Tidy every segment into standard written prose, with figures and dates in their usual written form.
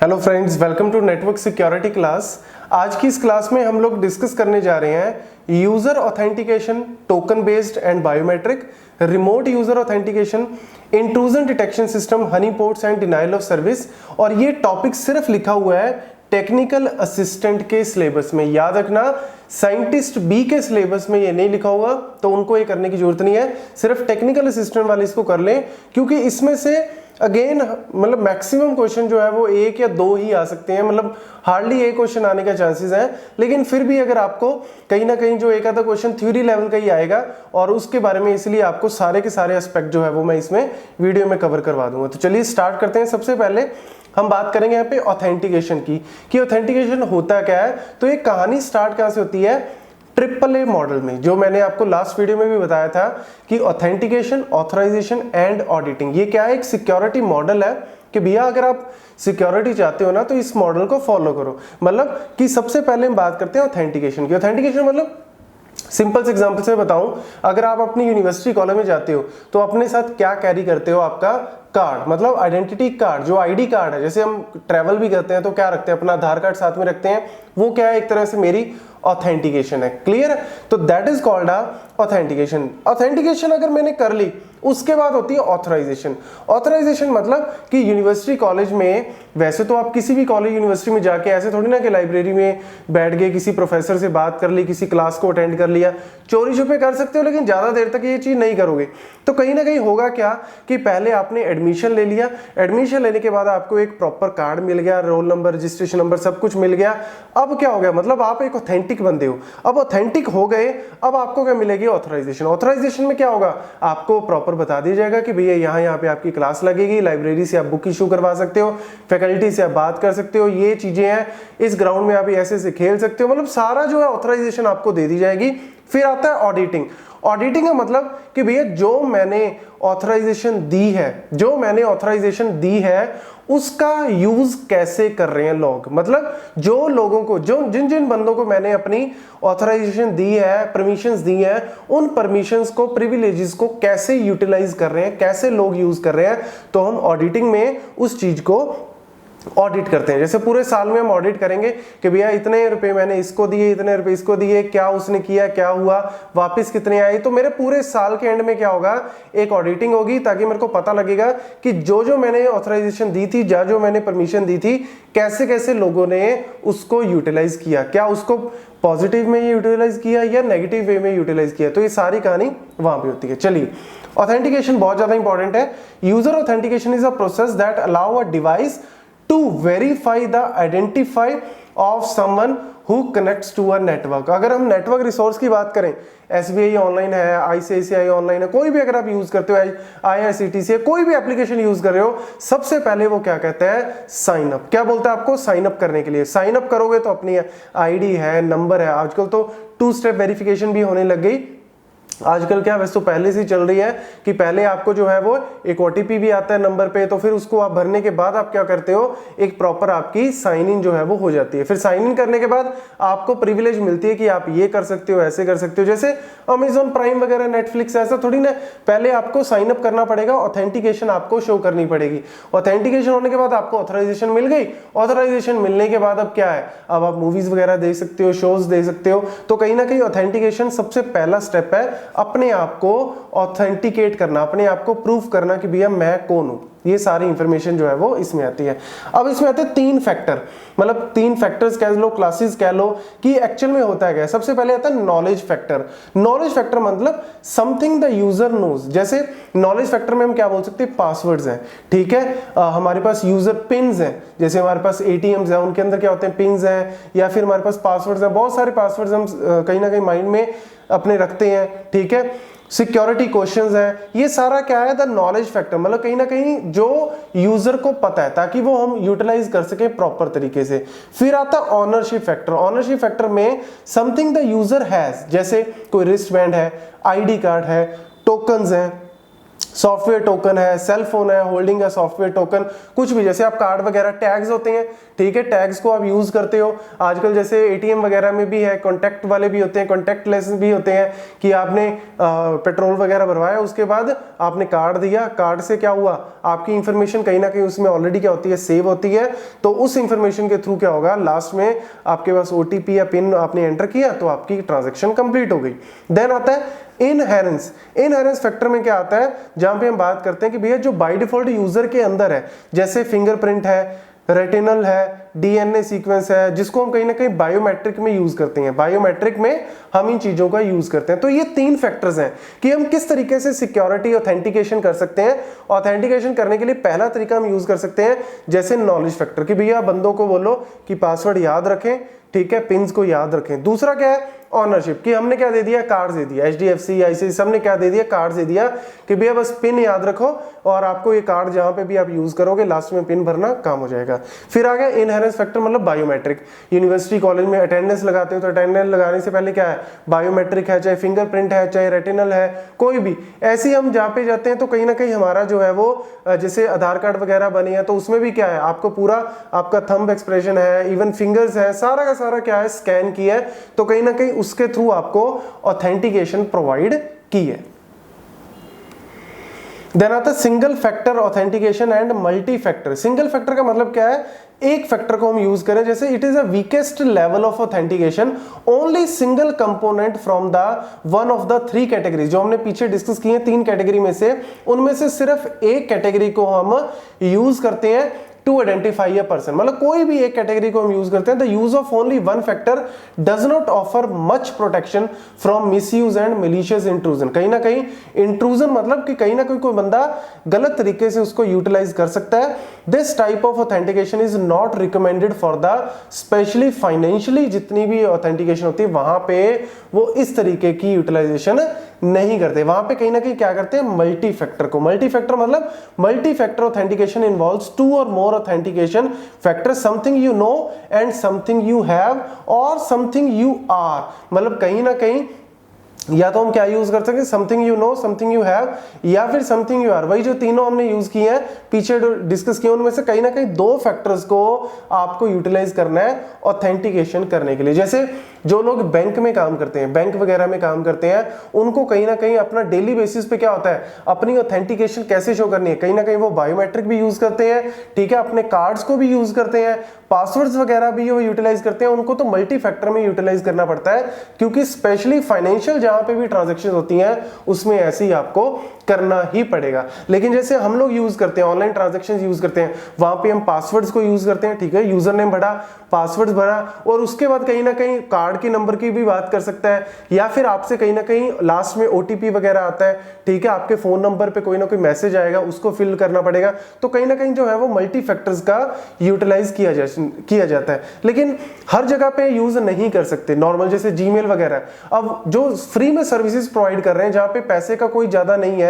Hello friends, welcome to network security class. आज की इस क्लास में हम लोग डिस्कस करने जा रहे हैं user authentication, token based and biometric, remote user authentication, intrusion detection system, Honey ports and denial of service. और ये टॉपिक सिर्फ लिखा हुआ है टेक्निकल असिस्टेंट के सिलेबस में। याद रखना, साइंटिस्ट बी के सिलेबस में ये नहीं लिखा हुआ, तो उनको ये करने की जरूरत नहीं है। सिर्फ टेक्निकल असिस्टेंट वाले इसको कर लें, क्योंकि इसमें से अगेन मतलब मैक्सिमम क्वेश्चन जो है वो एक या दो ही आ सकते हैं, मतलब हार्डली एक क्वेश्चन आने का चांसेस है। लेकिन फिर भी अगर आपको कहीं ना कहीं जो एक आधा क्वेश्चन थ्योरी लेवल का ही आएगा, और उसके बारे में इसलिए आपको सारे के सारे एस्पेक्ट जो है वो मैं इसमें वीडियो में कवर करवा दूंगा। तो चलिए स्टार्ट करते हैं। सबसे पहले हम बात करेंगे यहाँ पे ऑथेंटिकेशन की, कि ऑथेंटिकेशन होता क्या है। तो ये कहानी स्टार्ट कहाँ से होती है? AAA मॉडल में, जो मैंने आपको लास्ट वीडियो में भी बताया था कि ऑथेंटिकेशन, ऑथराइजेशन एंड ऑडिटिंग, ये क्या है? एक सिक्योरिटी मॉडल है कि भैया अगर आप सिक्योरिटी चाहते हो ना तो इस मॉडल को फॉलो करो। मतलब कि सबसे पहले हम बात करते हैं ऑथेंटिकेशन की। ऑथेंटिकेशन मतलब सिंपल से एग्जांपल से बताऊं, अगर आप अपनी यूनिवर्सिटी कॉलेज में जाते हो तो अपने साथ क्या कैरी करते हो? आपका कार्ड, मतलब आइडेंटिटी कार्ड, जो आईडी कार्ड है। जैसे हम ट्रैवल भी करते हैं तो क्या रखते हैं? अपना आधार कार्ड साथ में रखते हैं। वो क्या है? एक तरह से मेरी ऑथेंटिकेशन है। क्लियर? तो that is called a authentication. Authentication अगर मैंने कर ली, उसके बाद होती है ऑथराइजेशन। ऑथराइजेशन मतलब कि यूनिवर्सिटी कॉलेज में, वैसे तो आप किसी भी कॉलेज यूनिवर्सिटी में जाके ऐसे थोड़ी ना कि लाइब्रेरी में बैठ गए, किसी प्रोफेसर से बात कर ली, किसी क्लास को अटेंड कर लिया, चोरी छुपे कर सकते हो, लेकिन ज्यादा देर तक ये चीज नहीं करोगे। तो कहीं ना कहीं होगा क्या कि पहले आपने एडमिशन ले लिया, एडमिशन लेने के बाद आपको एक प्रॉपर कार्ड मिल गया, रोल नंबर, रजिस्ट्रेशन नंबर सब कुछ मिल गया। अब क्या हो गया? मतलब आप एक ऑथेंटिक बंदे हो। अब ऑथेंटिक हो गए, अब आपको क्या मिलेगी? ऑथराइजेशन। ऑथराइजेशन में क्या होगा? आपको प्रॉपर बता दिया जाएगा कि भैया यहाँ पे आपकी क्लास लगेगी, लाइब्रेरी से आप बुक इशू करवा सकते हो, फैकल्टी से आप बात कर सकते हो, ये चीजें हैं, इस ग्राउंड में आप ऐसे से खेल सकते हो। मतलब सारा जो है ऑथराइजेशन आपको दे दी जाएगी। फिर आता है ऑडिटिंग। ऑडिटिंग का मतलब कि भैया जो मैंने ऑथराइजेशन दी है उसका यूज कैसे कर रहे हैं लोग। मतलब जो लोगों को, जिन जिन बंदों को मैंने अपनी ऑथराइजेशन दी है, परमिशंस दी हैं, उन परमिशंस को, प्रिविलेजेस को कैसे यूटिलाइज कर रहे हैं, कैसे लोग यूज कर रहे हैं। तो हम ऑडिटिंग में उस चीज को ऑडिट करते हैं। जैसे पूरे साल में हम ऑडिट करेंगे कि भैया इतने रुपए मैंने इसको दिए, इतने रुपए इसको दिए, क्या उसने किया, क्या हुआ, वापस कितने आए। तो मेरे पूरे साल के एंड में क्या होगा? एक ऑडिटिंग होगी, ताकि मेरे को पता लगेगा कि जो मैंने ऑथराइजेशन दी थी, जो मैंने परमिशन दी थी, कैसे कैसे लोगों ने उसको यूटिलाइज किया, क्या उसको पॉजिटिव में यूटिलाइज किया या नेगेटिव वे में यूटिलाइज किया। तो ये सारी कहानी वहां पे होती है। चलिए, ऑथेंटिकेशन बहुत ज्यादा इंपॉर्टेंट है। User authentication is a process that allow a device to verify the identify of someone who connects to a network। अगर हम नेटवर्क रिसोर्स की बात करें, SBI ऑनलाइन है, ICICI ऑनलाइन है, कोई भी अगर आप यूज करते हो, IRCTC है, कोई भी एप्लीकेशन यूज कर रहे हो, सबसे पहले वो क्या कहता है? Sign up. क्या बोलता है आपको? साइन अप करने के लिए। साइन अप करोगे तो अपनी आईडी है, नंबर है, आजकल तो 2 स्टेप वेरिफिकेशन भी होने लग गई। आजकल क्या, वैसे तो पहले से चल रही है कि पहले आपको जो है वो एक OTP भी आता है नंबर पे, तो फिर उसको आप भरने के बाद आप क्या करते हो? एक प्रॉपर आपकी साइन इन जो है वो हो जाती है। फिर साइन इन करने के बाद आपको प्रिविलेज मिलती है कि आप ये कर सकते हो, ऐसे कर सकते हो। जैसे Amazon प्राइम वगैरह, नेटफ्लिक्स, ऐसा थोड़ी ना, पहले आपको साइन अप करना पड़ेगा, ऑथेंटिकेशन आपको शो करनी पड़ेगी। ऑथेंटिकेशन होने के बाद आपको ऑथराइजेशन मिल गई। ऑथराइजेशन मिलने के बाद अब क्या है? अब आप मूवीज वगैरह देख सकते हो, शोज देख सकते हो। तो कहीं ना कहीं ऑथेंटिकेशन सबसे पहला स्टेप है, अपने आप को ऑथेंटिकेट करना, अपने आप को प्रूफ करना कि भैया मैं कौन हूं। ये सारी इंफॉर्मेशन जो है वो इसमें आती है। अब इसमें आते हैं 3 फैक्टर, मतलब 3 फैक्टर्स कह लो, क्लासेस कह लो, कि एक्चुअल में होता है क्या। सबसे पहले आता है नॉलेज फैक्टर। नॉलेज फैक्टर मतलब समथिंग द यूजर नोज। जैसे नॉलेज फैक्टर में हम क्या बोल सकते हैं? पासवर्ड्स हैं, ठीक है। हमारे पास यूजर पिन्स हैं, जैसे हमारे पास ATMs हैं, उनके अंदर क्या होते हैं? पिन्स हैं, या फिर हमारे पास पासवर्ड्स हैं। बहुत सारे पासवर्ड्स हम कहीं ना कहीं माइंड में अपने रखते हैं, ठीक है। सिक्योरिटी क्वेश्चंस हैं, ये सारा क्या है? The knowledge factor. मतलब कहीं ना कहीं जो यूजर को पता है, ताकि वो हम यूटिलाइज कर सके प्रॉपर तरीके से। फिर आता है ऑनरशिप फैक्टर। ऑनरशिप फैक्टर में समथिंग द यूजर हैज, जैसे कोई रिस्ट बैंड है, ID कार्ड है, टोकन्स हैं, सॉफ्टवेयर टोकन है, सेल फोन है होल्डिंग है सॉफ्टवेयर टोकन, कुछ भी, जैसे आप कार्ड वगैरह टैग्स होते हैं, ठीक है, टैग्स को आप यूज करते हो आजकल, जैसे एटीएम वगैरह में भी है, कॉन्टैक्ट वाले भी होते हैं, कॉन्टैक्टलेस भी होते हैं, कि आपने पेट्रोल वगैरह भरवाया, उसके बाद आपने कार्ड दिया, कार्ड से क्या हुआ, आपकी इंफॉर्मेशन कहीं ना कहीं उसमें ऑलरेडी क्या होती है, सेव होती है, तो उस इंफॉर्मेशन के थ्रू क्या होगा, लास्ट में आपके पास ओटीपी या पिन आपने एंटर किया तो आपकी ट्रांजैक्शन कंप्लीट हो गई। देन आता है इनहेरेंस। इनहेरेंस फैक्टर में क्या आता है, जहां पे हम बात करते हैं कि भैया जो बाय डिफॉल्ट यूजर के अंदर है, जैसे फिंगरप्रिंट है, रेटिनल है, डीएनए सीक्वेंस है, जिसको हम कहीं ना कहीं बायोमेट्रिक में यूज करते हैं, बायोमेट्रिक में हम इन चीजों का यूज करते हैं। तो ये 3 फैक्टर्स हैं कि हम किस तरीके से सिक्योरिटी ऑथेंटिकेशन कर सकते हैं। ऑथेंटिकेशन करने के लिए पहला तरीका हम यूज कर सकते हैं जैसे नॉलेज फैक्टर, कि भैया बंदों को बोलो कि पासवर्ड याद रखें, ठीक है, पिन्स को याद रखें। दूसरा क्या है, ऑनरशिप, कि हमने क्या दे दिया, कार्ड दे दिया, एचडीएफसी आईसीआईसीआई सबने क्या दे दिया, कार्ड दे दिया, कि भैया बस पिन याद रखो और आपको ये कार्ड जहां पे भी आप यूज करोगे लास्ट में पिन भरना काम हो जाएगा। फिर आ गया इनहेरेंस फैक्टर, मतलब बायोमेट्रिक। यूनिवर्सिटी कॉलेज में अटेंडेंस लगाते हो तो अटेंडेंस लगाने से पहले क्या है, बायोमेट्रिक है, चाहे फिंगरप्रिंट है, चाहे रेटिनल है, कोई भी ऐसे हम जहाँ पे जाते हैं तो कहीं ना कहीं हमारा जो है वो जैसे आधार कार्ड वगैरह बनी है तो उसमें भी क्या है, आपको पूरा आपका थंब एक्सप्रेशन है, इवन फिंगर्स है, सारा का सारा क्या है, स्कैन किया है, तो कहीं ना कहीं उसके थ्रू आपको ऑथेंटिकेशन प्रोवाइड की है। देन आता है single factor authentication and multi factor. Single factor का मतलब क्या है, एक फैक्टर को हम यूज करें, जैसे it is a weakest level of authentication, only single component from the one of the 3 categories, जो हमने पीछे डिस्कस की है 3 कैटेगरी में से, उनमें से सिर्फ एक कैटेगरी को हम यूज करते हैं टू आइडेंटिफाई अ पर्सन, मतलब कोई भी एक कैटेगरी को हम यूज करते हैं। The use of only one factor does not offer much protection from misuse and malicious intrusion. कहीं ना कहीं इंट्रूजन मतलब कि कहीं ना कहीं कोई बंदा गलत तरीके से उसको यूटिलाइज कर सकता है। This type of authentication is not recommended for the specially financially, जितनी भी ऑथेंटिकेशन होती है वहां पे वो इस तरीके की यूटिलाइजेशन नहीं करते, वहां पे कहीं ना कहीं क्या करते हैं, मल्टी फैक्टर को। मल्टी फैक्टर मतलब multi factor authentication involves 2 or more authentication factor, something you know and something you have or something you are, मतलब कहीं ना कहीं या तो हम क्या यूज कर सकते हैं, something you no, something you have, या फिर समथिंग यू आर। वही जो तीनों हमने यूज किए हैं पीछे डिस्कस किए, उनमें से कहीं ना कहीं 2 फैक्टर्स को आपको यूटिलाइज करना है ऑथेंटिकेशन करने के लिए। जैसे जो लोग बैंक में काम करते हैं, बैंक वगैरह में काम करते हैं, उनको कहीं ना कहीं अपना डेली बेसिस पे क्या होता है, अपनी ऑथेंटिकेशन कैसे शो करनी है, कहीं ना कहीं वो बायोमेट्रिक भी यूज करते हैं, ठीक है, अपने कार्ड्स को भी यूज करते हैं, पासवर्ड्स वगैरह भी वो यूटिलाइज करते हैं, उनको तो मल्टी फैक्टर में यूटिलाइज करना पड़ता है, क्योंकि स्पेशली फाइनेंशियल जहां पे भी ट्रांजैक्शन होती हैं उसमें ऐसे ही आपको करना ही पड़ेगा। लेकिन जैसे हम लोग यूज करते हैं, ऑनलाइन ट्रांजैक्शन यूज करते हैं, वहां पे हम पासवर्ड्स को यूज करते हैं, ठीक है, यूजर नेम भरा, पासवर्ड्स भरा, और उसके बाद कहीं ना कहीं कार्ड के नंबर की भी बात कर सकता है, या फिर आपसे कहीं ना कहीं लास्ट में ओटीपी वगैरह आता है, ठीक है, आपके फोन नंबर पे कोई ना कोई मैसेज आएगा, उसको फिल करना पड़ेगा, तो कहीं ना कहीं जो है वो मल्टी फैक्टर्स का यूटिलाइज किया जाता है। लेकिन हर जगह पे यूज नहीं कर सकते, नॉर्मल जैसे जीमेल वगैरह, अब जो फ्री में सर्विसेज प्रोवाइड कर रहे हैं जहां पे पैसे का कोई ज्यादा नहीं है,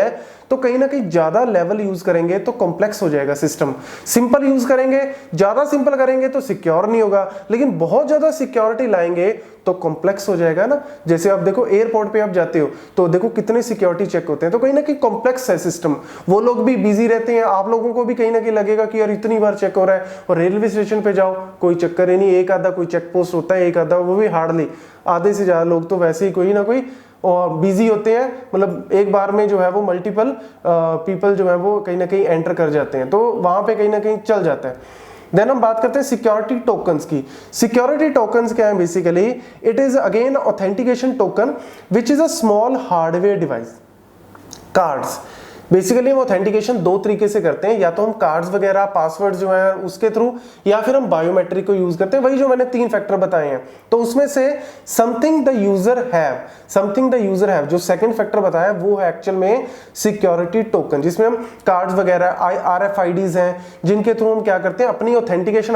तो कहीं ना कहीं ज्यादा लेवल यूज करेंगे तो कॉम्प्लेक्स हो जाएगा सिस्टम। सिंपल यूज करेंगे, ज्यादा सिंपल करेंगे तो सिक्योर नहीं होगा, लेकिन बहुत ज्यादा सिक्योरिटी लाएंगे तो कॉम्प्लेक्स हो जाएगा ना। जैसे आप देखो एयरपोर्ट पे आप जाते हो तो देखो कितने सिक्योरिटी चेक होते हैं, तो कहीं ना कहीं कॉम्प्लेक्स है सिस्टम, वो लोग भी बिजी रहते हैं, आप लोगों को भी कहीं ना कहीं लगेगा कि यार इतनी बार चेक हो रहा है। और रेलवे स्टेशन पे जाओ कोई चक्कर ही नहीं, एक आधा कोई चेक पोस्ट होता है, एक आधा, वो भी हार्डली, आधे से ज्यादा लोग तो वैसे ही कोई ना कोई और बिजी होते हैं, मतलब एक बार में जो है वो मल्टीपल पीपल जो है वो कहीं ना कहीं एंटर कर जाते हैं, तो वहां पे कहीं ना कहीं चल जाता है। देन हम बात करते हैं सिक्योरिटी टोकन्स की। सिक्योरिटी टोकन्स क्या है, basically it is again authentication token which is a small hardware device. Cards basically हम ऑथेंटिकेशन 2 तरीके से करते हैं, या तो हम कार्ड्स वगैरह पासवर्ड जो है उसके थ्रू, या फिर हम बायोमेट्रिक को यूज करते हैं, वही जो मैंने 3 फैक्टर बताए हैं। तो उसमें से something the user have, something the user have जो सेकंड फैक्टर बताया वो है एक्चुअल में सिक्योरिटी टोकन, जिसमें हम कार्ड्स वगैरह RFIDs हैं जिनके थ्रू हम क्या करते हैं, अपनी ऑथेंटिकेशन,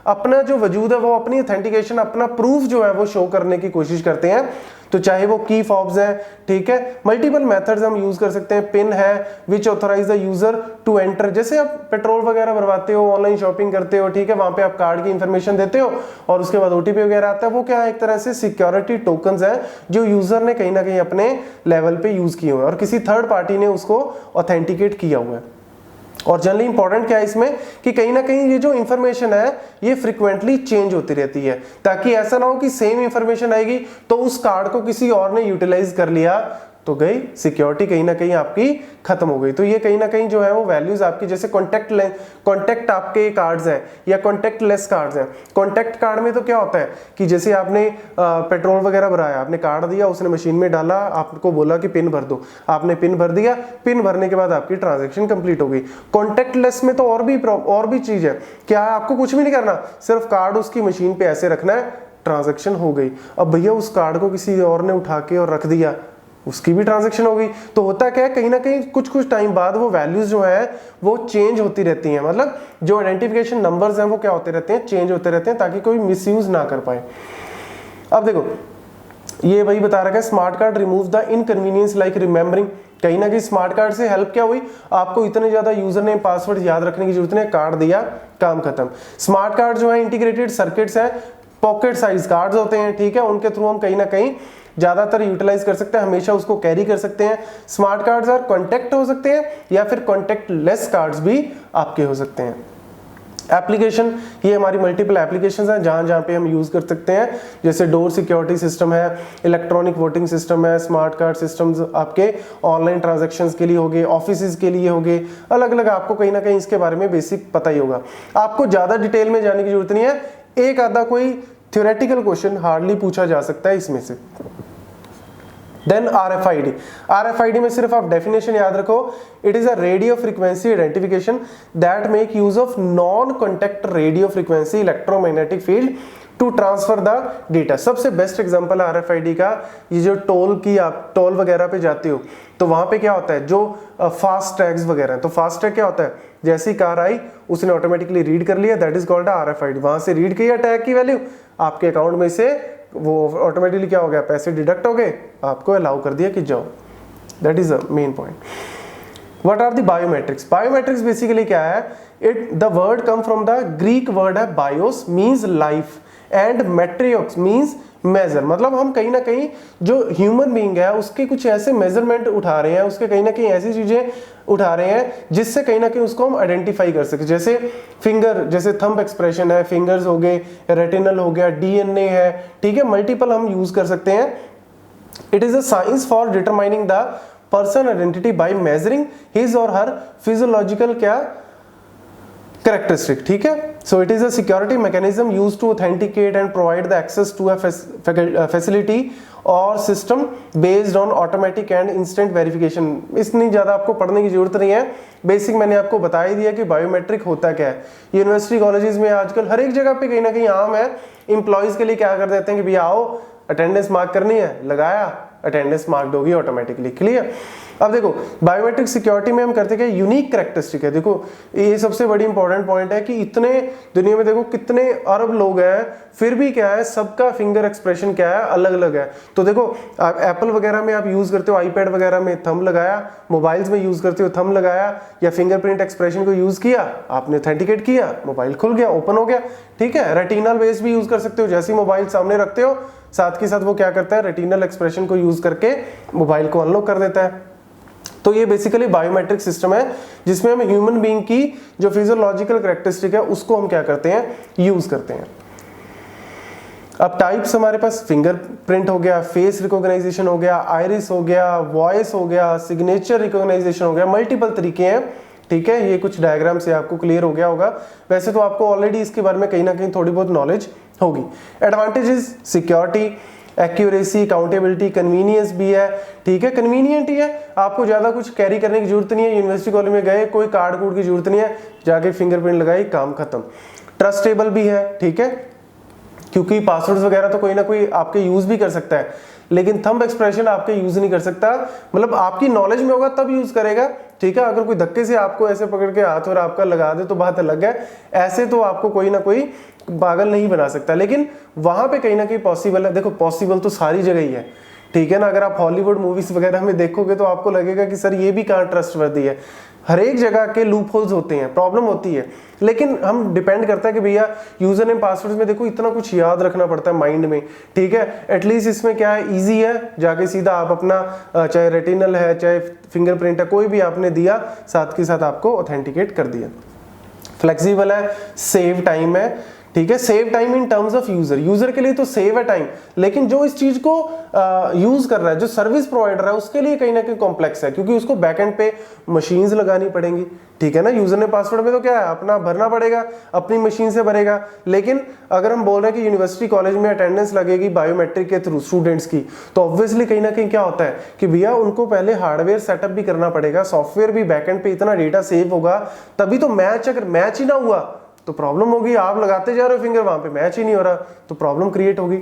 अपना जो वजूद है वो अपनी ऑथेंटिकेशन, अपना प्रूफ जो है वो शो करने की कोशिश करते हैं। तो चाहे वो की फॉब्स हैं, ठीक है, मल्टीपल मेथड्स हम यूज कर सकते हैं। पिन है which authorise the user to enter, जैसे आप पेट्रोल वगैरह भरवाते हो, ऑनलाइन शॉपिंग करते हो, ठीक है, वहां पे आप कार्ड की इंफॉर्मेशन देते हो और उसके बाद ओटीपी वगैरह आता है, वो क्या है, एक तरह से सिक्योरिटी टोकन्स है जो यूजर ने कहीं ना कहीं अपने लेवल पे यूज किए हुए हैं और किसी थर्ड पार्टी ने उसको ऑथेंटिकेट किया हुआ है। और जनरली इंपॉर्टेंट क्या है इसमें कि कहीं ना कहीं ये जो इंफॉर्मेशन है ये फ्रीक्वेंटली चेंज होती रहती है, ताकि ऐसा ना हो कि सेम इंफॉर्मेशन आएगी तो उस कार्ड को किसी और ने यूटिलाइज कर लिया तो गई सिक्योरिटी कहीं ना कहीं आपकी खत्म हो गई। तो ये कहीं ना कहीं जो है वो वैल्यूज आपकी, जैसे कॉन्टैक्ट आपके कार्ड्स हैं या कॉन्टैक्ट लेस कार्ड्स हैं। कॉन्टैक्ट कार्ड में तो क्या होता है कि जैसे आपने पेट्रोल वगैरह भराया, आपने कार्ड दिया, उसने मशीन में डाला, आपको बोला कि पिन भर दो, आपने पिन भर दिया, पिन भरने के बाद आपकी ट्रांजेक्शन कंप्लीट हो गई। कॉन्टैक्ट लेस में तो और भी चीज है, क्या है, आपको कुछ भी नहीं करना, सिर्फ कार्ड उसकी मशीन पे ऐसे रखना है, ट्रांजेक्शन हो गई। अब भैया उस कार्ड को किसी और ने उठा के और रख दिया, उसकी भी ट्रांजैक्शन हो गई। तो होता क्या है, कहीं ना कहीं कुछ टाइम बाद वो वैल्यूज जो है वो चेंज होती रहती हैं, मतलब जो आइडेंटिफिकेशन नंबर्स हैं वो क्या होते रहते हैं, चेंज होते रहते हैं, ताकि कोई मिसयूज ना कर पाए। अब देखो ये वही बता रखा है, smart card remove the inconvenience like remembering. कहीं ना कहीं स्मार्ट कार्ड से हेल्प क्या हुई, आपको इतने ज्यादा यूजर नेम पासवर्ड याद रखने की जरूरत नहीं, कार्ड दिया, काम खत्म। स्मार्ट कार्ड जो है इंटीग्रेटेड सर्किट्स है, पॉकेट साइज कार्ड्स होते हैं, ठीक है, उनके थ्रू हम कहीं ना कहीं ज्यादातर यूटिलाइज कर सकते हैं, हमेशा उसको कैरी कर सकते हैं। स्मार्ट कार्ड्स आर कॉन्टैक्ट हो सकते हैं या फिर कॉन्टैक्ट लेस कार्ड्स भी आपके हो सकते हैं। एप्लीकेशन, ये हमारी मल्टीपल एप्लीकेशंस हैं जहां जहां पे हम यूज कर सकते हैं, जैसे डोर सिक्योरिटी सिस्टम है, इलेक्ट्रॉनिक वोटिंग सिस्टम है, स्मार्ट कार्ड सिस्टम्स आपके ऑनलाइन ट्रांजैक्शंस के लिए हो गए, ऑफिस के लिए हो गए, अलग अलग आपको कहीं ना कहीं इसके बारे में बेसिक पता ही होगा। आपको ज्यादा डिटेल में जाने की जरूरत नहीं है, एक आधा कोई थ्योरेटिकल क्वेश्चन हार्डली पूछा जा सकता है इसमें से। देन RFID, RFID में सिर्फ आप डेफिनेशन याद रखो, it is a radio frequency identification that make use of non contact radio frequency electromagnetic field to transfer the data. सबसे बेस्ट एग्जांपल है RFID का, ये जो आप टोल वगैरह पे जाते हो तो वहां पे क्या होता है, जो फास्ट टैग्स वगैरह, तो फास्ट टैग क्या होता है, जैसी कार आई उसने ऑटोमेटिकली रीड कर लिया, दैट इज कॉल्ड RFID। वहां से रीड किया टैग की वैल्यू, आपके अकाउंट में से वो ऑटोमेटिकली क्या हो गया, पैसे डिडक्ट हो गए, आपको अलाउ कर दिया कि जाओ। That is the main point. What are the biometrics? Biometrics basically क्या है, the word come from the Greek word है bios means life and metrikos means measure. मतलब हम कहीं ना कहीं जो ह्यूमन बीइंग है उसके कुछ ऐसे मेजरमेंट उठा रहे हैं, उसके कहीं ना कहीं ऐसी चीजें उठा रहे हैं जिससे कहीं ना कहीं उसको हम आइडेंटिफाई कर सके। जैसे फिंगर, जैसे थंब एक्सप्रेशन है, फिंगर्स हो गए, रेटिनल हो गया, DNA है, ठीक है, मल्टीपल हम यूज कर सकते हैं। It is a science for determining the person identity by measuring his और हर फिजियोलॉजिकल क्या characteristic, ठीक है। So it is a security mechanism used to authenticate and provide the access to a facility और system based on automatic and instant verification। इतनी ज्यादा आपको पढ़ने की जरूरत नहीं है, बेसिक मैंने आपको बता ही दिया कि बायोमेट्रिक होता क्या है। यूनिवर्सिटी कॉलेजेस में आजकल हर एक जगह पे कहीं ना कहीं आम है, एम्प्लॉयज के लिए क्या कर देते हैं कि भैया आओ अटेंडेंस मार्क करनी है, लगाया अटेंडेंस मार्क्ड होगी ऑटोमेटिकली, क्लियर। अब देखो बायोमेट्रिक सिक्योरिटी में हम करते क्या, यूनिक कैरेक्टरिस्टिक है। देखो ये सबसे बड़ी इंपॉर्टेंट पॉइंट है कि इतने दुनिया में देखो कितने अरब लोग हैं, फिर भी क्या है, सबका फिंगर एक्सप्रेशन क्या है, अलग अलग है। तो देखो आप एप्पल वगैरह में आप यूज करते हो, आईपैड वगैरह में थंब लगाया, मोबाइल्स में यूज करते हो थंब लगाया या फिंगरप्रिंट एक्सप्रेशन को यूज किया, आपने ऑथेंटिकेट किया, मोबाइल खुल गया, ओपन हो गया, ठीक है। रेटिनल बेस भी यूज कर सकते हो, जैसे मोबाइल सामने रखते हो साथ के साथ वो क्या करता है, रेटिनल एक्सप्रेशन को यूज करके मोबाइल को अनलॉक कर देता है। तो ये बेसिकली बायोमेट्रिक सिस्टम है जिसमें हम ह्यूमन बीइंग की जो फिजियोलॉजिकल कैरेक्टरिस्टिक है उसको हम क्या करते हैं, यूज करते हैं। अब टाइप्स हमारे पास फिंगरप्रिंट हो गया, फेस रिकॉग्नाइजेशन हो गया, आइरिस हो गया, वॉइस हो गया, सिग्नेचर रिकॉग्नाइजेशन हो गया, मल्टीपल तरीके हैं, ठीक है। ये कुछ डायग्राम से आपको क्लियर हो गया होगा, वैसे तो आपको ऑलरेडी इसके बारे में कहीं ना कहीं थोड़ी बहुत नॉलेज होगी। Advantages, security, accuracy, accountability, convenience भी है, ठीक है, कन्वीनियंट ही है, आपको ज्यादा कुछ कैरी करने की जरूरत नहीं है। यूनिवर्सिटी कॉलेज में गए, कोई कार्ड कूड की जरूरत नहीं है, जाके फिंगरप्रिंट लगाई, काम खत्म। ट्रस्टेबल भी है, ठीक है, क्योंकि पासवर्ड्स वगैरह तो कोई ना कोई आपके यूज भी कर सकता है, लेकिन थंब एक्सप्रेशन आपके यूज नहीं कर सकता, मतलब आपकी नॉलेज में होगा तब यूज करेगा, ठीक है। अगर कोई धक्के से आपको ऐसे पकड़ के हाथ और आपका लगा दे तो बात अलग है, ऐसे तो आपको कोई ना कोई पागल नहीं बना सकता, लेकिन वहां पे कहीं ना कहीं पॉसिबल है। देखो पॉसिबल तो सारी जगह ही है, ठीक है ना। अगर आप हॉलीवुड मूवीज वगैरह में देखोगे तो आपको लगेगा कि सर ये भी कहाँ ट्रस्टवर्दी है। हर एक जगह के लूप होल्स होते हैं, प्रॉब्लम होती है, लेकिन हम डिपेंड करता है कि भैया यूजर नेम पासवर्ड में देखो इतना कुछ याद रखना पड़ता है माइंड में, ठीक है। एटलीस्ट इसमें क्या है, इजी है, जाके सीधा आप अपना चाहे रेटिनल है चाहे फिंगरप्रिंट है कोई भी आपने दिया, साथ के साथ आपको ऑथेंटिकेट कर दिया। फ्लेक्सिबल है, सेव टाइम है, ठीक है। Save time in terms of user, user के लिए तो सेव है टाइम, लेकिन जो इस चीज को यूज कर रहा है, जो सर्विस प्रोवाइडर है, उसके लिए कहीं ना कहीं कॉम्प्लेक्स है, क्योंकि उसको बैकएंड पे मशीन्स लगानी पड़ेंगी, ठीक है ना। यूजर ने पासवर्ड में तो क्या है, अपना भरना पड़ेगा, अपनी मशीन से भरेगा। लेकिन अगर हम बोल रहे हैं कि यूनिवर्सिटी कॉलेज में अटेंडेंस लगेगी बायोमेट्रिक के थ्रू स्टूडेंट्स की, तो ऑब्वियसली कहीं ना कहीं क्या होता है कि भैया उनको पहले हार्डवेयर सेटअप भी करना पड़ेगा, सॉफ्टवेयर भी, बैकएंड पे इतना डेटा सेव होगा, तभी तो मैच, अगर मैच ही ना हुआ तो प्रॉब्लम होगी। आप लगाते जा रहे हो फिंगर, वहां पे मैच ही नहीं हो रहा तो प्रॉब्लम क्रिएट होगी।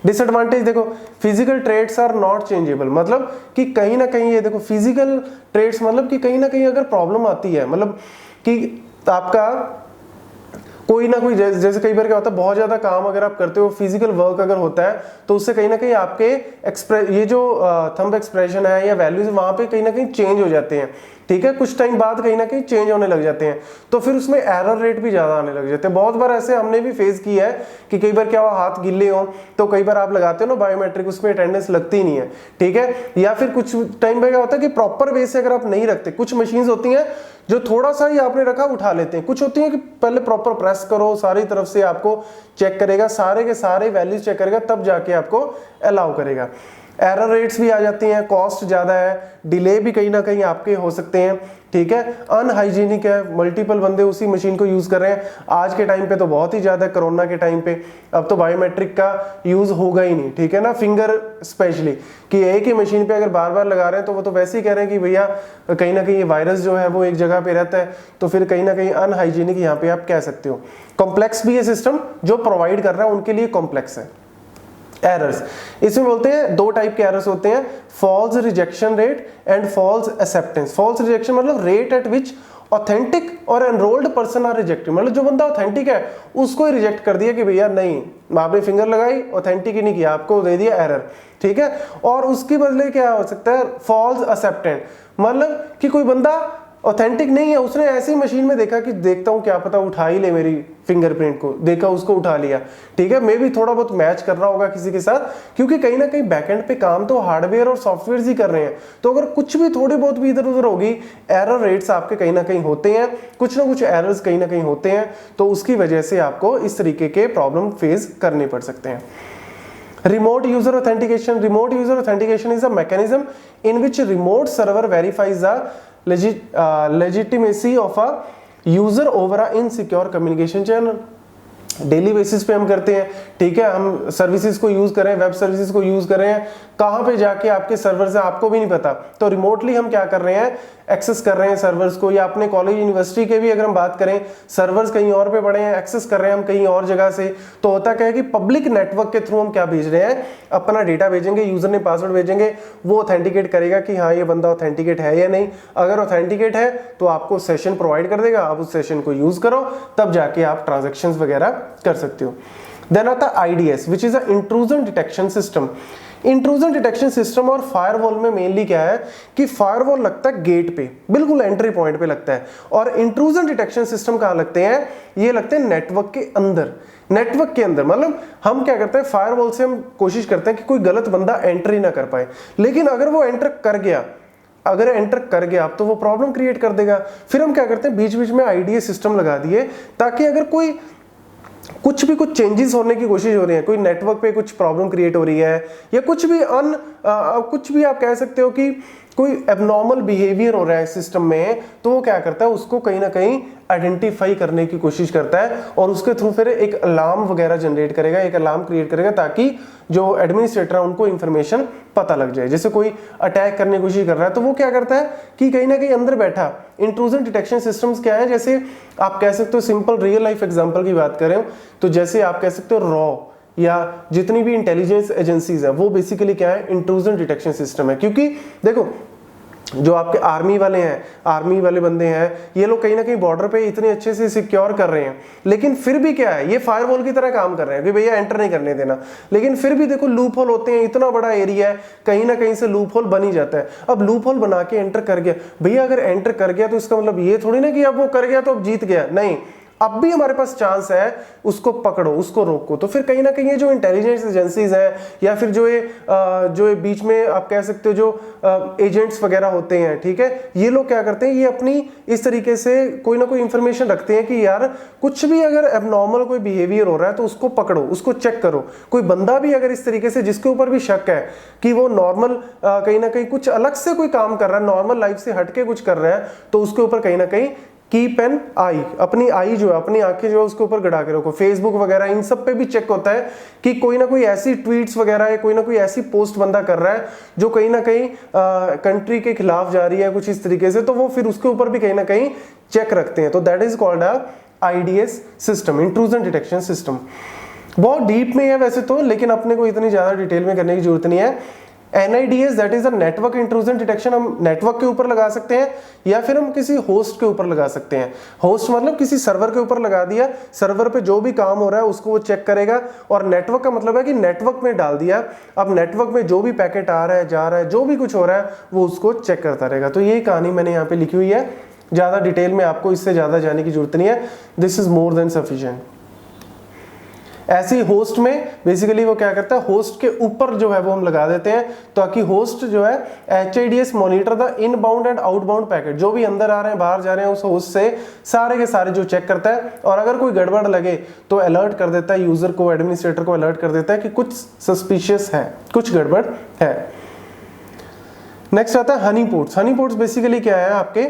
डिसएडवांटेज देखो, physical traits are not changeable, मतलब कि कहीं ना कहीं ये देखो फिजिकल ट्रेट्स, मतलब कि कहीं ना कहीं अगर प्रॉब्लम आती है, मतलब कि आपका कोई ना कोई, जैसे कई बार क्या होता है, बहुत ज्यादा काम अगर आप करते हो, फिजिकल वर्क अगर होता है, तो उससे कहीं ना कहीं आपके ये जो थंब एक्सप्रेशन है या वैल्यूज वहां पे कहीं ना कहीं चेंज हो जाते हैं, ठीक है। कुछ टाइम बाद कहीं ना कहीं चेंज होने लग जाते हैं, तो फिर उसमें एरर रेट भी ज्यादा आने लग जाते हैं। बहुत बार ऐसे हमने भी फेस किया है कि कई बार क्या हुआ, हाथ गिल्ले हो तो कई बार आप लगाते हो ना बायोमेट्रिक, उसमें अटेंडेंस लगती नहीं है, ठीक है। या फिर कुछ टाइम पे क्या होता है कि प्रॉपर वे से अगर आप नहीं रखते, कुछ मशीन्स होती हैं जो थोड़ा सा ही आपने रखा उठा लेते हैं, कुछ होती है कि पहले प्रॉपर प्रेस करो, सारी तरफ से आपको चेक करेगा, सारे के सारे वैल्यूज चेक करेगा, तब जाके आपको अलाउ करेगा। एरर रेट्स भी आ जाती हैं, कॉस्ट ज्यादा है, डिले भी कहीं ना कहीं आपके हो सकते हैं, ठीक है। अनहाइजीनिक है, मल्टीपल बंदे उसी मशीन को यूज कर रहे हैं। आज के टाइम पे तो बहुत ही ज्यादा, कोरोना के टाइम पे अब तो बायोमेट्रिक का यूज होगा ही नहीं, ठीक है ना। फिंगर स्पेशली कि एक ही मशीन पे अगर बार बार लगा रहे हैं, तो वो तो वैसे ही कह रहे हैं कि भैया कहीं ना कहीं ये वायरस जो है वो एक जगह पे रहता है, तो फिर कहीं ना कहीं अनहाइजीनिक यहाँ पे आप कह सकते हो। कॉम्प्लेक्स भी है सिस्टम, जो प्रोवाइड कर रहा है उनके लिए कॉम्प्लेक्स है। एरर्स, इसमें बोलते हैं दो टाइप के एरर्स होते हैं, false rejection rate and false acceptance. False rejection मतलब रेट एट विच ऑथेंटिक और एनरोल्ड पर्सन आर रिजेक्टेड, मतलब जो बंदा ऑथेंटिक है उसको ही रिजेक्ट कर दिया कि भैया नहीं, आपने फिंगर लगाई, ऑथेंटिक ही नहीं किया, आपको दे दिया एरर, ठीक है। और उसके बदले क्या हो सकता है, फॉल्स एक्सेप्टेंट, मतलब कि कोई बंदा ऑथेंटिक नहीं है, उसने ऐसी मशीन में देखा कि देखता हूं क्या पता उठा ही ले मेरी फिंगरप्रिंट को, देखा उसको उठा लिया, ठीक है। मे भी थोड़ा बहुत मैच कर रहा होगा किसी के साथ, क्योंकि कहीं ना कहीं बैकएंड पे काम तो हार्डवेयर और सॉफ्टवेयर ही कर रहे हैं, तो अगर कुछ भी थोड़ी बहुत भी इधर उधर होगी, एरर रेट्स आपके कहीं ना कहीं होते हैं, कुछ ना कुछ एरर्स कहीं ना कहीं होते हैं, तो उसकी वजह से आपको इस तरीके के प्रॉब्लम फेस करने पड़ सकते हैं। Remote user authentication. Remote user authentication is a mechanism in which a remote server verifies the legitimacy of a user over a insecure communication channel. Daily basis पे हम करते हैं, ठीक है। हम सर्विसेज को यूज कर रहे हैं, वेब सर्विसेज को यूज कर रहे हैं, कहां पे जाके आपके सर्वर्स हैं आपको भी नहीं पता, तो रिमोटली हम क्या कर रहे हैं, एक्सेस कर रहे हैं सर्वर्स को। या अपने कॉलेज यूनिवर्सिटी के भी अगर हम बात करें, सर्वर्स कहीं और पे पड़े हैं, एक्सेस कर रहे हैं हम कहीं और जगह से, तो होता क्या है कि पब्लिक नेटवर्क के थ्रू हम क्या भेज रहे हैं, अपना डेटा भेजेंगे, यूजर ने पासवर्ड भेजेंगे, वो ऑथेंटिकेट करेगा कि हाँ ये बंदा ऑथेंटिकेट है या नहीं। अगर ऑथेंटिकेट है तो आपको सेशन प्रोवाइड कर देगा, आप उस सेशन को यूज करो, तब जाके आप ट्रांजेक्शंस वगैरह कर सकते हो। देन आता है IDS, which is a intrusion detection system. Intrusion detection system और फायरवॉल में मेनली क्या है कि फायरवॉल लगता है गेट पे, बिल्कुल एंट्री पॉइंट पे लगता है, और इंट्रूजन डिटेक्शन सिस्टम कहां लगते हैं, ये लगते हैं नेटवर्क के अंदर। नेटवर्क के अंदर मतलब हम क्या करते हैं, फायरवॉल से हम कोशिश करते हैं कि कोई गलत बंदा एंट्री ना कर पाए, लेकिन अगर वो एंटर कर गया तो वो प्रॉब्लम क्रिएट कर देगा। फिर हम क्या करते हैं, बीच बीच में IDS सिस्टम लगा दिए, ताकि अगर कोई कुछ चेंजेस होने की कोशिश हो रही है, कोई नेटवर्क पे कुछ प्रॉब्लम क्रिएट हो रही है, या कुछ भी आप कह सकते हो कि कोई एबनॉर्मल बिहेवियर हो रहा है सिस्टम में, तो वो क्या करता है, उसको कहीं ना कहीं आइडेंटिफाई करने की कोशिश करता है, और उसके थ्रू फिर एक अलार्म वगैरह जनरेट करेगा, एक अलार्म क्रिएट करेगा, ताकि जो एडमिनिस्ट्रेटर है उनको इंफॉर्मेशन पता लग जाए। जैसे कोई अटैक करने की कोशिश कर रहा है, तो वो क्या करता है कि कहीं ना कहीं अंदर बैठा, इंट्रूजन डिटेक्शन सिस्टम्स क्या है, जैसे आप कह सकते हो, सिंपल रियल लाइफ एग्जांपल की बात करें तो जैसे आप कह सकते हो रॉ या जितनी भी इंटेलिजेंस एजेंसीज है, वो बेसिकली क्या है, इंट्रूजन डिटेक्शन सिस्टम है। क्योंकि देखो जो आपके आर्मी वाले हैं, आर्मी वाले बंदे हैं, ये लोग कहीं ना कहीं बॉर्डर पे इतने अच्छे से सिक्योर कर रहे हैं, लेकिन फिर भी क्या है, ये फायरवॉल की तरह काम कर रहे हैं कि भैया एंटर नहीं करने देना, लेकिन फिर भी देखो लूप होल होते हैं, इतना बड़ा एरिया है, कहीं ना कहीं से लूप होल बन ही जाता है। अब लूप होल बना के एंटर कर गया, भैया अगर एंटर कर गया तो इसका मतलब ये थोड़ी ना कि अब वो कर गया तो अब जीत गया, नहीं, अब भी हमारे पास चांस है, उसको पकड़ो, उसको रोको। तो फिर कहीं ना कहीं ये जो इंटेलिजेंस एजेंसीज हैं या फिर जो ये बीच में आप कह सकते हो जो एजेंट्स वगैरह होते हैं, ठीक है, ये लोग क्या करते हैं, ये अपनी इस तरीके से कोई ना कोई इंफॉर्मेशन रखते हैं कि यार कुछ भी अगर एबनॉर्मल कोई बिहेवियर हो रहा है तो उसको पकड़ो, उसको चेक करो। कोई बंदा भी अगर इस तरीके से जिसके ऊपर भी शक है कि वो नॉर्मल कहीं ना कहीं कुछ अलग से कोई काम कर रहा है, नॉर्मल लाइफ से हटके कुछ कर रहा है, तो उसके ऊपर कहीं ना कहीं कीप एन आई, अपनी आई जो है, अपनी आंखें जो है उसके ऊपर गड़ा के रखो। फेसबुक वगैरह इन सब पे भी चेक होता है कि कोई ना कोई ऐसी ट्वीट्स वगैरह है, कोई ना कोई ऐसी पोस्ट बंदा कर रहा है जो कहीं ना कहीं कंट्री के खिलाफ जा रही है कुछ इस तरीके से, तो वो फिर उसके ऊपर भी कहीं ना कहीं चेक रखते हैं। तो that is called IDS system, intrusion detection system. बहुत डीप में है वैसे तो, लेकिन अपने को इतनी ज्यादा डिटेल में करने की जरूरत नहीं है। NIDS that is a network intrusion detection, हम नेटवर्क के ऊपर लगा सकते हैं या फिर हम किसी होस्ट के ऊपर लगा सकते हैं। होस्ट मतलब किसी सर्वर के ऊपर लगा दिया, सर्वर पे जो भी काम हो रहा है उसको वो चेक करेगा, और नेटवर्क का मतलब है कि नेटवर्क में डाल दिया, अब नेटवर्क में जो भी पैकेट आ रहा है, जा रहा है, जो भी कुछ हो रहा है वो उसको चेक करता रहेगा। तो यही कहानी मैंने यहाँ पे लिखी हुई है, ज्यादा डिटेल में आपको इससे ज्यादा जाने की जरूरत नहीं है, this is more than sufficient. ऐसे ही होस्ट में बेसिकली वो क्या करता है, होस्ट के ऊपर जो है वो हम लगा देते हैं ताकि होस्ट जो है HIDS monitor the inbound and outbound packet, जो भी अंदर आ रहे हैं बाहर जा रहे हैं उस होस्ट से सारे के सारे जो चेक करता है, और अगर कोई गड़बड़ लगे तो अलर्ट कर देता है यूजर को, एडमिनिस्ट्रेटर को अलर्ट कर देता है कि कुछ सस्पिशियस है, कुछ गड़बड़ है। नेक्स्ट आता है honeypots. Honeypots basically क्या है आपके,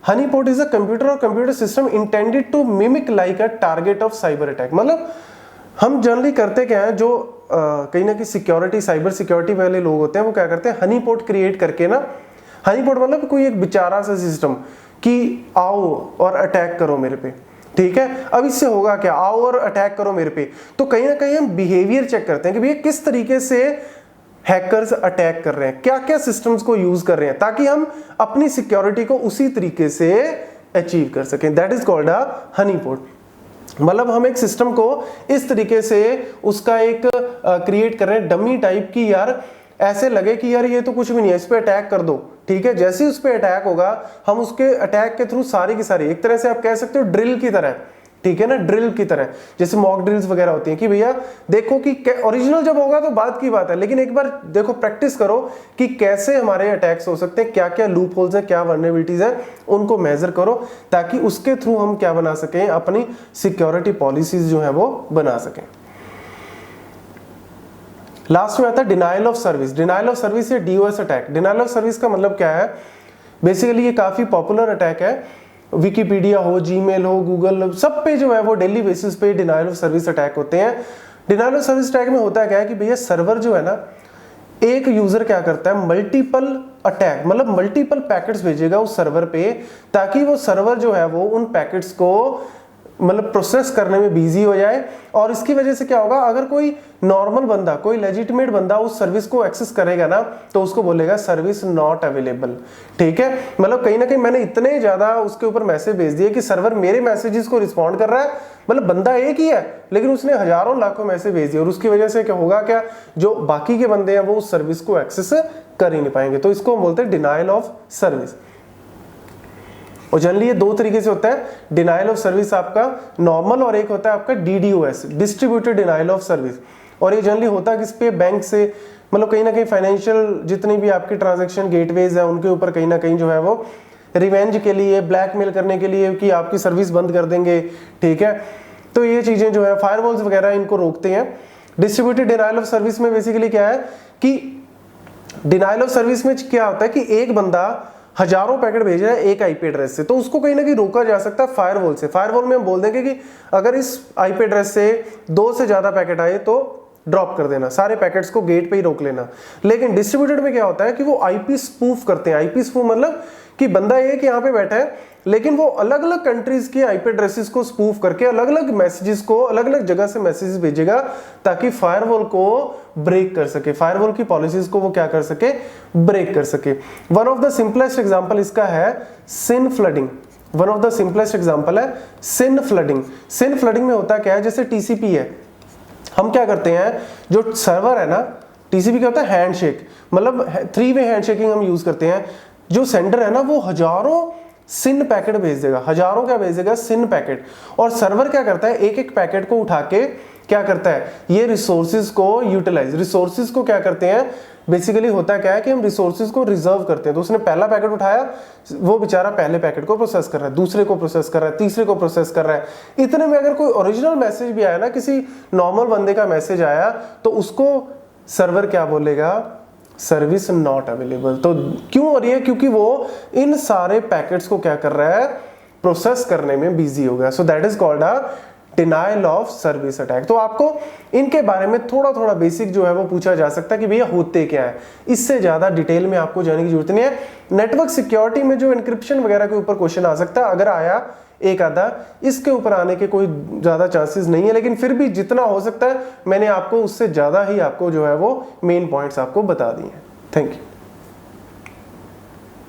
honeypot is a computer or computer system intended to mimic like a target of cyber attack. मतलब हम जनरली करते क्या है, जो कहीं ना कहीं सिक्योरिटी, साइबर सिक्योरिटी वाले लोग होते हैं, वो क्या करते हैं, हनी पोर्ट क्रिएट करके ना, हनी पोर्ट मतलब कोई एक बेचारा सा सिस्टम कि आओ और अटैक करो मेरे पे, ठीक है, अब इससे होगा क्या, आओ और अटैक करो मेरे पे, तो कहीं ना कहीं हम बिहेवियर चेक करते हैं कि भैया किस तरीके से हैकर्स अटैक कर रहे हैं, क्या क्या सिस्टम्स को यूज कर रहे हैं, ताकि हम अपनी सिक्योरिटी को उसी तरीके से अचीव कर सकें। That is called a Honey port. मतलब हम एक सिस्टम को इस तरीके से उसका एक क्रिएट कर रहे हैं डमी टाइप की, यार ऐसे लगे कि यार ये तो कुछ भी नहीं है, इस पे अटैक कर दो, ठीक है, जैसे ही उस पे अटैक होगा हम उसके अटैक के थ्रू सारी की सारी, एक तरह से आप कह सकते हो ड्रिल की तरह, ठीक है ना, ड्रिल की तरह, जैसे मॉक ड्रिल्स वगैरह होती हैं कि भैया देखो कि ओरिजिनल जब होगा तो बात की बात है, लेकिन एक बार देखो प्रैक्टिस करो कि कैसे हमारे अटैक्स हो सकते हैं, क्या क्या लूप होल्स हैं, क्या वर्नरेबिलिटीज हैं, उनको मेजर करो ताकि उसके थ्रू हम क्या बना सकें, अपनी सिक्योरिटी पॉलिसीज जो है वो बना सकें। लास्ट में आता है denial of service. Denial of service या DOS attack. Denial of service का मतलब क्या है, बेसिकली ये काफी पॉपुलर अटैक है, विकिपीडिया हो, जीमेल हो, गूगल हो, सब पे जो है वो डेली बेसिस पे डिनायल ऑफ सर्विस अटैक होते हैं। डिनायल ऑफ सर्विस अटैक में होता है क्या है कि भैया सर्वर जो है ना, एक यूजर क्या करता है, मल्टीपल अटैक मतलब मल्टीपल पैकेट्स भेजेगा उस सर्वर पे, ताकि वो सर्वर जो है वो उन पैकेट्स को मतलब प्रोसेस करने में बिजी हो जाए, और इसकी वजह से क्या होगा, अगर कोई नॉर्मल बंदा, कोई लेजिटिमेट बंदा उस सर्विस को एक्सेस करेगा ना, तो उसको बोलेगा सर्विस नॉट अवेलेबल, ठीक है। मतलब कहीं ना कहीं मैंने इतने ज्यादा उसके ऊपर मैसेज भेज दिए कि सर्वर मेरे मैसेजेस को रिस्पॉन्ड कर रहा है, मतलब बंदा एक ही है लेकिन उसने हजारों लाखों मैसेज भेज दिए, और उसकी वजह से क्या होगा, क्या जो बाकी के बंदे हैं वो उस सर्विस को एक्सेस कर ही नहीं पाएंगे। तो इसको हम बोलते हैं डिनायल ऑफ सर्विस। और जनरली ये दो तरीके से होता है, डिनायल ऑफ सर्विस आपका नॉर्मल, और एक होता है आपका DDoS, distributed denial of service. और ये जनरली होता है किस पे, बैंक से, मतलब कहीं ना कहीं फाइनेंशियल जितनी भी आपकी ट्रांजैक्शन गेटवेज है उनके ऊपर कहीं ना कहीं जो है वो रिवेंज के लिए, ब्लैकमेल करने के लिए कि आपकी सर्विस बंद कर देंगे, ठीक है। तो ये चीजें जो है फायरवॉल्स वगैरह इनको रोकते हैं। डिस्ट्रीब्यूटेड डिनायल ऑफ सर्विस में बेसिकली क्या है कि डिनायल ऑफ सर्विस में क्या होता है कि एक बंदा हजारों पैकेट भेज रहा है एक IP एड्रेस से, तो उसको कहीं ना कहीं रोका जा सकता है फायरवॉल से। फायरवॉल में हम बोल देंगे कि अगर इस IP एड्रेस से 2 से ज्यादा पैकेट आए तो ड्रॉप कर देना, सारे पैकेट्स को गेट पे ही रोक लेना। लेकिन डिस्ट्रीब्यूटेड में क्या होता है कि वो आईपी स्पूफ करते हैं। आईपी स्पूफ मतलब कि बंदा एक यहाँ पे बैठा है, लेकिन वो अलग अलग कंट्रीज के आईपी एड्रेसेस को स्पूफ करके अलग अलग मैसेजेस को अलग अलग जगह से मैसेजेस भेजेगा, ताकि फायरवॉल को ब्रेक कर सके, फायरवॉल की पॉलिसीज को वो क्या कर सके, ब्रेक कर सके। One of the simplest example इसका है SYN flooding. One of the simplest example है सिन फ्लडिंग। सिन फ्लडिंग में होता क्या है, जैसे टीसीपी है, हम क्या करते हैं, जो सर्वर है ना, टीसीपी क्या होता है, हैंडशेक, मतलब 3 वे हैंडशेकिंग हम यूज करते हैं। जो सेंडर है ना वो हजारों सिन पैकेट भेज देगा, हजारों क्या भेज देगा, सिन पैकेट। और सर्वर क्या करता है, एक एक पैकेट को उठा के क्या करता है, ये रिसोर्सेज को यूटिलाइज, रिसोर्सेज को क्या करते हैं, बेसिकली होता क्या है कि हम रिसोर्सेज को रिजर्व करते हैं। तो उसने पहला पैकेट उठाया, वो बेचारा पहले पैकेट को प्रोसेस कर रहा है, दूसरे को प्रोसेस कर रहा है, तीसरे को प्रोसेस कर रहा है। इतने में अगर कोई ओरिजिनल मैसेज भी आया ना, किसी नॉर्मल बंदे का मैसेज आया, तो उसको सर्वर क्या बोलेगा, सर्विस नॉट अवेलेबल। तो क्यों हो रही है, क्योंकि वो इन सारे पैकेट्स को क्या कर रहा है, प्रोसेस करने में बिजी हो गया। So that is called a denial of service attack. तो आपको इनके बारे में थोड़ा थोड़ा बेसिक जो है वो पूछा जा सकता है कि भैया होते क्या है, इससे ज्यादा डिटेल में आपको जाने की जरूरत नहीं है। नेटवर्क सिक्योरिटी में जो एन्क्रिप्शन वगैरह के ऊपर क्वेश्चन आ सकता है, अगर आया एक आधा, इसके ऊपर आने के कोई ज्यादा चांसेस नहीं है, लेकिन फिर भी जितना हो सकता है मैंने आपको उससे ज्यादा ही आपको जो है वो मेन पॉइंट्स आपको बता दिए हैं। Thank you.